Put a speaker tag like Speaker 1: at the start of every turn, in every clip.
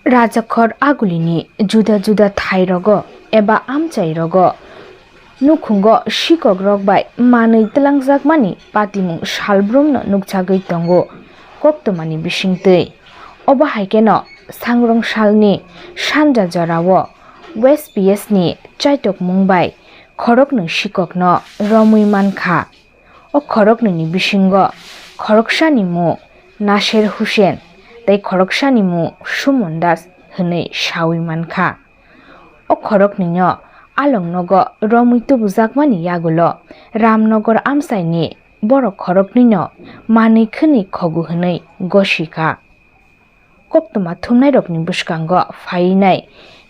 Speaker 1: राजाखर आगुलिनि जुदा जुदा थाइ रग एबा आमचाइ रग नुखुंग सिकक रगबाय मानै तलांजाकमानि पातिमुं सालब्रुमनो नुकसागै तंगो कक्तमानि बिसिंतै अबा हाइकेनो सांग्रं सालनि सानजा जरावो वेस्ट पिएसनि Chaitok-Mwngbai Khoroknwi Sikokno रमुइ मानखा ओ खरकननि बिसिंगो खरकसानि मु नासेर हुसेन तै खरकसानि मु सुमन दास हनै सावि मानखा ओ खरकननिनो आलंनगो रमुइ तुबुजाकमानि यागुलो रामनगर आमसाइनि बर खरकनिनो मानै खनै खगु हनै गसिका कक्तमा थुमनाय रकनि बुस्कांगो फायनाय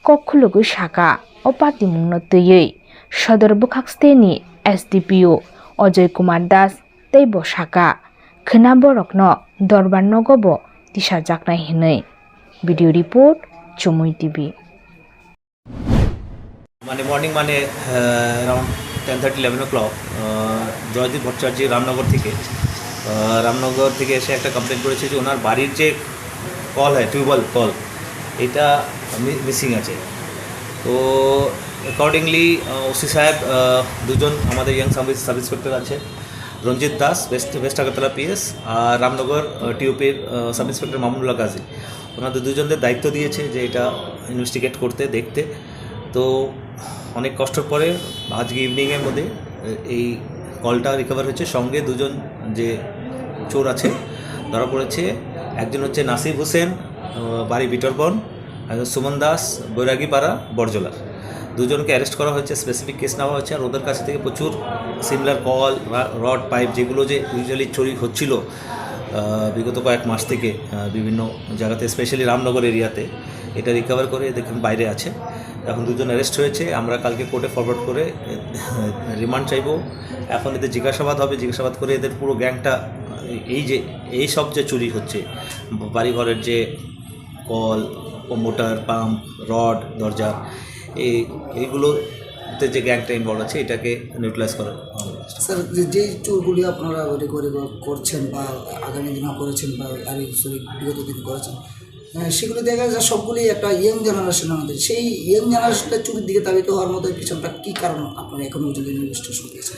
Speaker 1: कखुलुगु साका ओ पातिमुंनो तैयै सदर बुखाकस्तेनि SDPO अजय कुमार दास तै बसाका खोना बरकनो दरबार नगबो दिशा जाकनाय हनै भिडियो रिपोर्ट चुमुई टीवी
Speaker 2: মানে মর্নিং মানে অ্যারাউন্ড 10:30-11 o'clock জয়দীপ ভট্টাচার্য রামনগর থেকে এসে একটা কমপ্লেন করেছে যে ওনার বাড়ির যে কল হয় টিউবওয়েল কল এটা মিসিং আছে। তো অ্যাকর্ডিংলি ওসি সাহেব দুজন আমাদের ইয়াং সাব ইন্সপেক্টর আছে রঞ্জিত দাস ওয়েস্ট আগরতলা পিএস আর রামনগর টিউপির সাব ইন্সপেক্টর মামুনুল্লাহ গাজী, ওনাদের দুজনদের দায়িত্ব দিয়েছে যে এটা ইনভেস্টিগেট করতে দেখতে। তো অনেক কষ্টের পরে আজকে ইভিনিংয়ের মধ্যে এই কলটা রিকভার হয়েছে। সঙ্গে দুজন যে চোর আছে ধরা পড়েছে, একজন হচ্ছে নাসির হোসেন বাড়ি বিটরবন, একজন সুমন দাস বৈরাগীপাড়া বরজলার। দুজনকে অ্যারেস্ট করা হয়েছে, স্পেসিফিক কেস নেওয়া হয়েছে। আর ওদের কাছ থেকে প্রচুর সিমিলার কল রড পাইপ যেগুলো যে ইউজুয়ালি চুরি হচ্ছিল বিগত কয়েক মাস থেকে বিভিন্ন জায়গাতে, স্পেশালি রামনগর এরিয়াতে, এটা রিকভার করে দেখুন বাইরে আছে। এখন দুজন অ্যারেস্ট হয়েছে, আমরা কালকে কোর্টে ফরওয়ার্ড করে রিমান্ড চাইব। এখন এদের জিজ্ঞাসাবাদ হবে, জিজ্ঞাসাবাদ করে এদের পুরো গ্যাংটা এই সব যে চুরি হচ্ছে বাড়িঘরের যে কল ও মোটর পাম্প রড দরজা এইগুলোতে যে গ্যাংটা ইনভলভ আছে এটাকে নিউট্রালাইজ করা।
Speaker 3: স্যার, যে চোরগুলি আপনারা রিকভারি করছেন বা আগামী দিনে করেছেন বা বিগত দিনে করেছেন, সেগুলো দেখা যায় সবগুলি একটা ইয়ং জেনারেশন আমাদের। সেই ইয়ং জেনারেশনটা চুরির দিকে তাবিত হওয়ার মধ্যে পিছনটা কী কারণ আপনারা এখন পর্যন্ত ইনভেস্টিগেশন করেছেন?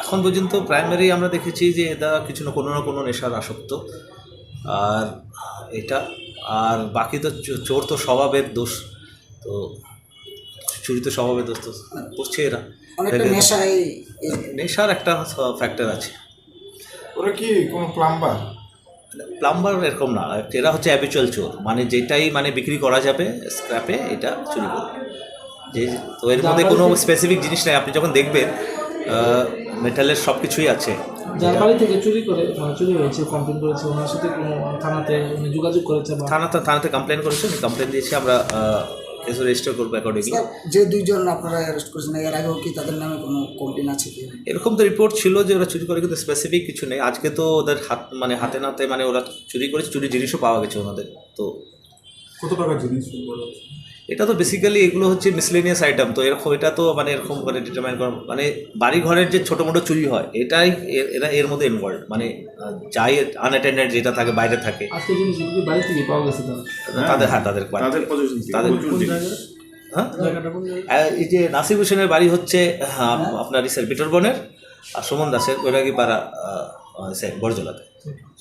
Speaker 2: এখন পর্যন্ত প্রাইমারি আমরা দেখেছি যে এরা কিছু না কোনো নেশার আসক্ত, আর এটা আর বাকি তো চোর তো স্বভাবের দোষ, তো চুরি তো স্বভাবের দোষ, তো করছে এরা। নেশার একটা ফ্যাক্টর আছে।
Speaker 4: ওরা কি কোনো প্লাম্বার
Speaker 2: এরকম না, এরা হচ্ছে হ্যাবিচুয়াল চোর, মানে যেটাই মানে বিক্রি করা যাবে স্ক্র্যাপে এটা চুরি করবে। যে তো এর মধ্যে কোনো স্পেসিফিক জিনিস নেই। আপনি যখন দেখবেন মেটালের সব কিছুই আছে।
Speaker 5: যার বাড়ি থেকে চুরি হয়েছে কমপ্লেন করেছে, ওনার সাথে কোনো থানাতে যোগাযোগ করেছে,
Speaker 2: থানাতে কমপ্লেন করেছে, কমপ্লেন দিয়েছি, আমরা কেস রেজিস্টার করবো অ্যাকর্ডিংলি।
Speaker 3: যে দুইজন আপনারা অ্যারেস্ট করেছেন এর আগেও কি তাদের নামে কোনো কমপ্লেন আছে কি?
Speaker 2: এরকম তো রিপোর্ট ছিল যে ওরা চুরি করে, কিন্তু স্পেসিফিক কিছু নেই। আজকে তো ওদের হাতে নাতে মানে ওরা চুরি করেছে, চুরি জিনিসও পাওয়া গেছে ওনাদের। তো
Speaker 4: কত টাকা জিনিস?
Speaker 2: এটা তো বেসিক্যালি এগুলো হচ্ছে মিসলেনিয়াস আইটেম। তো এরকম এটা তো মানে এরকম করে ডিটারমাইন করা, মানে বাড়ি ঘরের যে ছোটো মোটো চুরি হয় এটাই এরা এর মধ্যে ইনভলভ, মানে যাই আনঅ্যাটেন্ডেড যেটা থাকে বাইরে থাকে এই যে নাসির হোসেনের বাড়ি হচ্ছে আপনার বিটরবনের, আর সুমন দাসের বৈরাগীপাড়া বরজলাতে।